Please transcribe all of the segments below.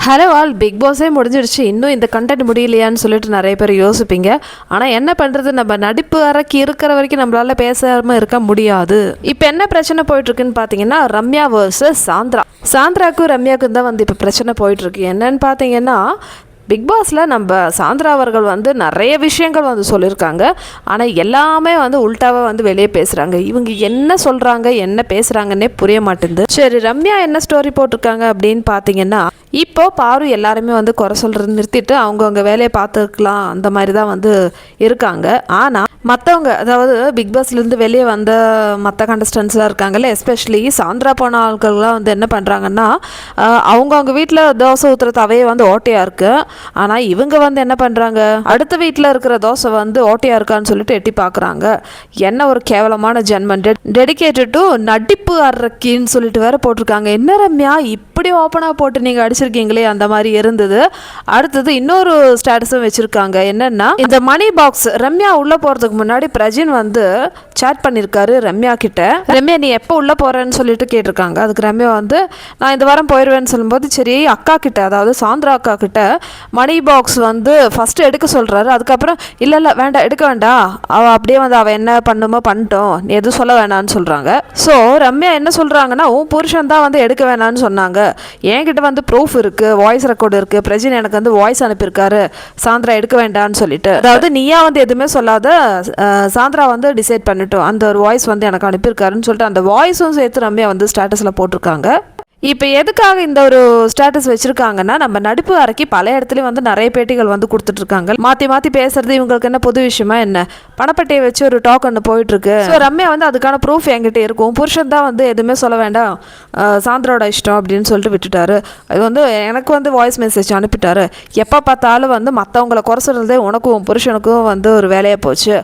Hello all, big பாஸே முடிஞ்சிடுச்சு, இன்னும் இந்த கண்டென்ட் முடியலையான்னு சொல்லிட்டு நிறைய பேர் யோசிப்பீங்க. ஆனால் என்ன பண்ணுறது, நம்ம நடிப்பு அறைக்கு இருக்கிற வரைக்கும் நம்மளால் பேசாமல் இருக்க முடியாது. இப்போ என்ன பிரச்சனை போயிட்டுருக்குன்னு பார்த்தீங்கன்னா, ரம்யா வர்சஸ் சாந்திராக்கும் ரம்யாவுக்கும் தான் வந்து இப்போ பிரச்சனை போயிட்டுருக்கு. என்னன்னு பார்த்தீங்கன்னா, பிக் பாஸில் நம்ம சாந்திரா அவர்கள் வந்து நிறைய விஷயங்கள் வந்து சொல்லியிருக்காங்க. ஆனால் எல்லாமே வந்து உல்ட்டாவாக வந்து வெளியே பேசுகிறாங்க. இவங்க என்ன சொல்கிறாங்க என்ன பேசுகிறாங்கன்னே புரிய மாட்டேங்குது. சரி, ரம்யா என்ன ஸ்டோரி போட்டிருக்காங்க அப்படின்னு பார்த்தீங்கன்னா, இப்போ பாரு எல்லாருமே வந்து குறை சொல்கிறது நிறுத்திட்டு அவங்கவுங்க வேலையை பார்த்துக்கலாம் அந்த மாதிரி தான் வந்து இருக்காங்க. ஆனால் மற்றவங்க, அதாவது பிக் பாஸ்லேருந்து வெளியே வந்த மற்ற கண்டஸ்டன்ஸ்லாம் இருக்காங்கல்ல, எஸ்பெஷலி சாந்திரா போன ஆட்கள்லாம் வந்து என்ன பண்ணுறாங்கன்னா, அவங்கவுங்க வீட்டில் தோசை ஊற்றுற தவையே வந்து ஓட்டையாக இருக்குது. ஆனால் இவங்க வந்து என்ன பண்ணுறாங்க, அடுத்த வீட்டில் இருக்கிற தோசை வந்து ஓட்டையாக இருக்கான்னு சொல்லிட்டு எட்டி பார்க்குறாங்க. என்ன ஒரு கேவலமான ஜென்மன், டெடிகேட்டட் டு நடிப்பு அறக்கின்னு சொல்லிட்டு வேற போட்டிருக்காங்க. என்ன ரம்யா இப்படி ஓப்பனாக போட்டு நீங்கள் அடிச்சிருக்கீங்களே அந்த மாதிரி இருந்தது. அடுத்தது இன்னொரு ஸ்டேட்டஸும் வச்சுருக்காங்க. என்னென்னா, இந்த மணி பாக்ஸ் ரம்யா உள்ளே போகிறதுக்கு முன்னாடி பிரஜின் வந்து சேட் பண்ணியிருக்காரு ரம்யா கிட்ட. ரம்யா நீ எப்போ உள்ளே போகிறேன்னு சொல்லிட்டு கேட்டிருக்காங்க. அதுக்கு ரம்யா வந்து நான் இந்த வாரம் போயிடுவேன்னு சொல்லும்போது, சரி அக்கா கிட்ட, அதாவது சாந்திரா அக்கா கிட்ட மணி பாக்ஸ் வந்து ஃபஸ்ட்டு எடுக்க சொல்கிறாரு. அதுக்கப்புறம் இல்லை வேண்டாம், எடுக்க வேண்டாம், அவள் அப்படியே வந்து அவள் என்ன பண்ணுமோ பண்ணிட்டோம், நீ எதுவும் சொல்ல வேணான்னு சொல்கிறாங்க. ஸோ ரம்யா என்ன சொல்கிறாங்கன்னா, உன் புருஷன் தான் வந்து எடுக்க வேணான்னு சொன்னாங்க, என்கிட்ட வந்து ப்ரூஃப் இருக்குது, வாய்ஸ் ரெக்கார்டு இருக்குது, பிரஜின் எனக்கு வந்து வாய்ஸ் அனுப்பியிருக்காரு சாந்திரா எடுக்க வேண்டான்னு சொல்லிட்டு. அதாவது நீயா வந்து எதுவுமே சொல்லாத, சாந்திரா வந்து டிசைட் பண்ணிட்டோம், அந்த ஒரு வாய்ஸ் வந்து எனக்கு அனுப்பியிருக்காருன்னு சொல்லிட்டு அந்த வாய்ஸும் சேர்த்து ரம்யா வந்து ஸ்டேட்டஸில் போட்டிருக்காங்க. இப்போ எதுக்காக இந்த ஒரு ஸ்டேட்டஸ் வச்சுருக்காங்கன்னா, நம்ம நடிப்பு அறைக்கு பல இடத்துலையும் வந்து நிறைய பேட்டிகள் வந்து கொடுத்துட்ருக்காங்க. மாற்றி மாற்றி பேசுறது இவங்களுக்கு என்ன புது விஷயமா என்ன, பணப்பட்டியை வச்சு ஒரு டாக் ஒன்று போயிட்டுருக்கு. ஸோ ரம்யா வந்து அதுக்கான ப்ரூஃப் என்கிட்ட இருக்கும், புருஷன் தான் வந்து எதுவுமே சொல்ல வேண்டாம், சாந்திராவோட இஷ்டம் அப்படின்னு சொல்லிட்டு விட்டுட்டாரு. அது வந்து எனக்கு வந்து வாய்ஸ் மெசேஜ் அனுப்பிட்டாரு. எப்போ பார்த்தாலும் வந்து மற்றவங்களை குறை சொல்கிறதே உனக்கும் உன் புருஷனுக்கும் வந்து ஒரு வேலையாக போச்சு,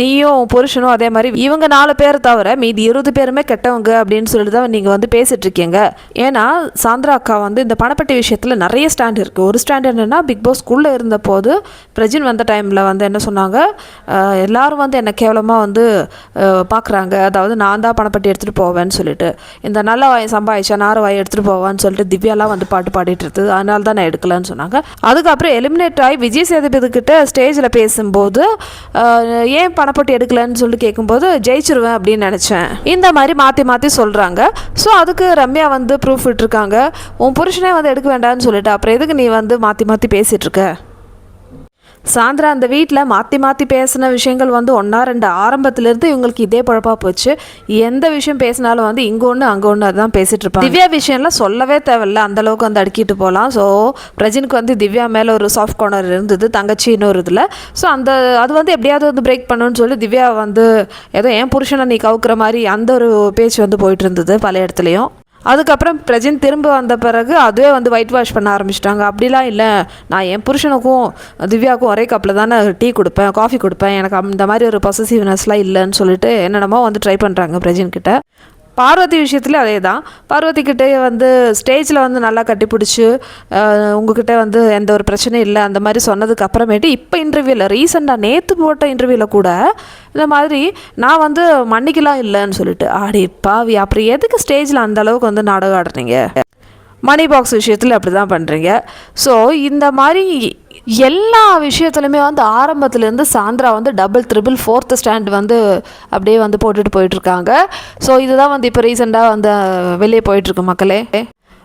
நீயும் உன் புருஷனும் அதே மாதிரி இவங்க 4 பேர் தவிர மீதி 20 பேருமே கெட்டவங்க அப்படின்னு சொல்லிட்டு தான் நீங்கள் வந்து பேசிகிட்டு இருக்கீங்க. ஏன்னா சாந்திரா அக்கா வந்து இந்த பணப்பட்டி விஷயத்தில் நிறைய ஸ்டாண்ட் இருக்குது. ஒரு ஸ்டாண்ட் என்னென்னா, பிக் பாஸ் ஸ்கூலில் இருந்த போது பிரஜின் வந்த டைமில் வந்து என்ன சொன்னாங்க, எல்லாரும் வந்து என்னை கேவலமாக வந்து பார்க்குறாங்க, அதாவது நான் தான் பணப்பட்டி எடுத்துகிட்டு போவேன்னு சொல்லிட்டு, இந்த நல்ல வாயை சம்பாதிச்சா நார வாயை எடுத்துகிட்டு போவான்னு சொல்லிட்டு திவ்யாலாம் வந்து பாட்டு பாடிட்டு இருக்குது, அதனால தான் நான் எடுக்கலன்னு சொன்னாங்க. அதுக்கப்புறம் எலிமினேட் ஆகி விஜய் சேதுபதி கிட்ட ஸ்டேஜில் பேசும்போது ஏன் பணப்பட்டி எடுக்கலன்னு சொல்லி கேட்கும்போது ஜெயிச்சிருவேன் அப்படின்னு நினச்சேன், இந்த மாதிரி மாற்றி மாற்றி சொல்கிறாங்க. ஸோ அதுக்கு ரம்யா வந்து ப்ரூஃப் விட்டுருக்காங்க, உன் புருஷனே வந்து எடுக்க வேண்டாம்னு சொல்லிட்டு அப்புறம் எதுக்கு நீ வந்து மாற்றி மாற்றி பேசிகிட்டு இருக்க. சாந்திரா அந்த வீட்டில் மாற்றி மாற்றி பேசின விஷயங்கள் வந்து 1-2 ஆரம்பத்துலேருந்து இவங்களுக்கு இதே பழப்பாக போச்சு. எந்த விஷயம் பேசினாலும் வந்து இங்கே ஒன்று அங்கே ஒன்று அதுதான் பேசிகிட்டு இருப்பாங்க. திவ்யா விஷயம்லாம் சொல்லவே தேவையில்ல, அந்தளவுக்கு வந்து அடுக்கிட்டு போகலாம். ஸோ பிரஜினுக்கு வந்து திவ்யா மேலே ஒரு சாஃப்ட் கார்னர் இருந்தது, தங்கச்சி இன்னொரு இதில். ஸோ அது வந்து எப்படியாவது வந்து பிரேக் பண்ணணும்னு சொல்லி திவ்யா வந்து ஏதோ என் புருஷனை நீ கவுக்குற மாதிரி அந்த ஒரு பேச்சு வந்து போயிட்டு இருந்தது பல இடத்துலையும். அதுக்கப்புறம் பிரஜின் திரும்ப வந்த பிறகு அதுவே வந்து ஒயிட் வாஷ் பண்ண ஆரம்பிச்சிட்டாங்க. அப்படிலாம் இல்லை, நான் என் புருஷனுக்கும் திவ்யாவுக்கும் ஒரே கப்பில் தானே டீ கொடுப்பேன், காஃபி கொடுப்பேன், எனக்கு இந்த மாதிரி ஒரு பொசசிவ்னஸ்லாம் இல்லைன்னு சொல்லிட்டு என்னென்னமோ வந்து ட்ரை பண்ணுறாங்க பிரஜின் கிட்ட. பார்வதி விஷயத்துலேயும் அதே தான், பார்வதிக்கிட்டே வந்து ஸ்டேஜில் வந்து நல்லா கட்டிப்பிடிச்சி உங்ககிட்ட வந்து எந்த ஒரு பிரச்சனையும் இல்லை அந்த மாதிரி சொன்னதுக்கு அப்புறமேட்டு இப்போ இன்டர்வியூவில் ரீசெண்டாக நேற்று போட்ட இன்டர்வியூவில் கூட இந்த மாதிரி நான் வந்து மன்னிக்கலாம் இல்லைன்னு சொல்லிட்டு, ஆடி பாவி அப்புறம் எதுக்கு ஸ்டேஜில் அந்த அளவுக்கு வந்து நாடகம் ஆடுறீங்க, மணி பாக்ஸ் விஷயத்தில் அப்படி தான் பண்ணுறீங்க. ஸோ இந்த மாதிரி எல்லா விஷயத்துலையுமே வந்து ஆரம்பத்துலேருந்து சாந்திரா வந்து டபுள் 4th ஸ்டாண்ட் வந்து அப்படியே வந்து போட்டுட்டு போயிட்டுருக்காங்க. ஸோ இதுதான் வந்து இப்போ ரீசெண்டாக வந்து வெளியே போயிட்டுருக்கு மக்களே.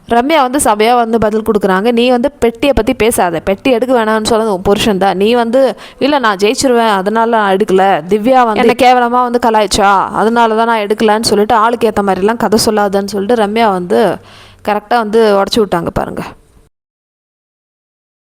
ரம்யா வந்து சபையாக வந்து பதில் கொடுக்குறாங்க, நீ வந்து பெட்டியை பற்றி பேசாத, பெட்டி எடுக்க வேணாம்னு சொன்னது உன் புருஷன் தான், நீ வந்து இல்லை நான் ஜெயிச்சிருவேன் அதனால நான் எடுக்கல, திவ்யா வந்து என்ன கேவலமாக வந்து கலாய்ச்சா அதனால தான் நான் எடுக்கலான்னு சொல்லிட்டு ஆளுக்கு ஏற்ற மாதிரிலாம் கதை சொல்லாதன்னு சொல்லிட்டு ரம்யா வந்து கரெக்டாக வந்து உடச்சி விட்டாங்க பாருங்கள்.